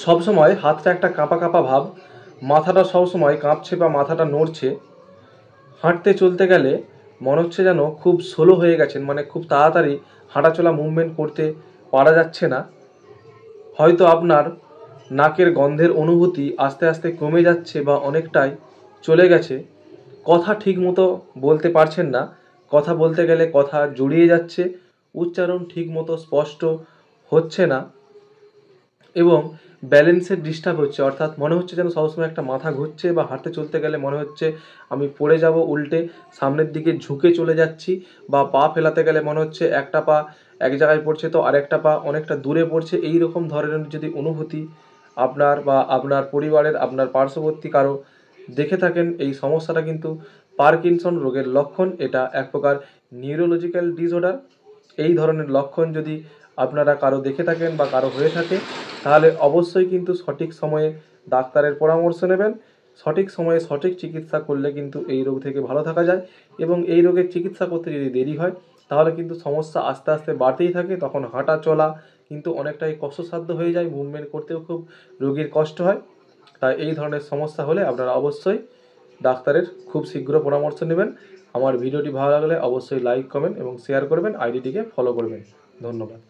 সবসময় হাতটা একটা কাঁপা কাঁপা ভাব, মাথাটা সবসময় কাঁপছে বা মাথাটা নড়ছে, হাঁটতে চলতে গেলে মনে হচ্ছে যেন খুব স্লো হয়ে গেছেন, মানে খুব তাড়াতাড়ি হাঁটাচলা মুভমেন্ট করতে পারা যাচ্ছে না। হয়তো আপনার নাকের গন্ধের অনুভূতি আস্তে আস্তে কমে যাচ্ছে বা অনেকটাই চলে গেছে। কথা ঠিক মতো বলতে পারছেন না, কথা বলতে গেলে কথা জড়িয়ে যাচ্ছে, উচ্চারণ ঠিক মতো স্পষ্ট হচ্ছে না এবং ব্যালেন্সের ডিস্টার্ব হচ্ছে, অর্থাৎ মনে হচ্ছে যেন সবসময় একটা মাথা ঘুরছে বা হাঁটতে চলতে গেলে মনে হচ্ছে আমি পড়ে যাব, উল্টে সামনের দিকে ঝুঁকে চলে যাচ্ছি, বা পা ফেলাতে গেলে মনে হচ্ছে একটা পা এক জায়গায় পড়ছে তো আরেকটা পা অনেকটা দূরে পড়ছে। এই রকম ধরনের যদি অনুভূতি আপনার বা আপনার পরিবারের আপনার পার্শ্ববর্তী কারো দেখে থাকেন, এই সমস্যাটা কিন্তু পার্কিনসন রোগের লক্ষণ। এটা এক প্রকার নিউরোলজিক্যাল ডিসঅর্ডার। এই ধরনের লক্ষণ যদি আপনারা কারো দেখে থাকেন বা কারো হয়ে থাকে, তাহলে অবশ্যই কিন্তু সঠিক সময়ে ডাক্তারের পরামর্শ নেবেন। সঠিক সময়ে সঠিক চিকিৎসা করলে কিন্তু এই রোগ থেকে ভালো থাকা যায়, এবং এই রোগের চিকিৎসা করতে যদি দেরি হয় তাহলে কিন্তু সমস্যা আস্তে আস্তে বাড়তেই থাকে। তখন হাঁটা চলা কিন্তু অনেকটাই কষ্টসাধ্য হয়ে যায়, মুভমেন্ট করতেও খুব রোগীর কষ্ট হয়। তাই এই ধরনের সমস্যা হলে আপনারা অবশ্যই ডাক্তারের খুব শীঘ্র পরামর্শ নেবেন। আমার ভিডিওটি ভালো লাগলে অবশ্যই লাইক, কমেন্ট এবং শেয়ার করবেন, আইডিটিকে ফলো করবেন। ধন্যবাদ।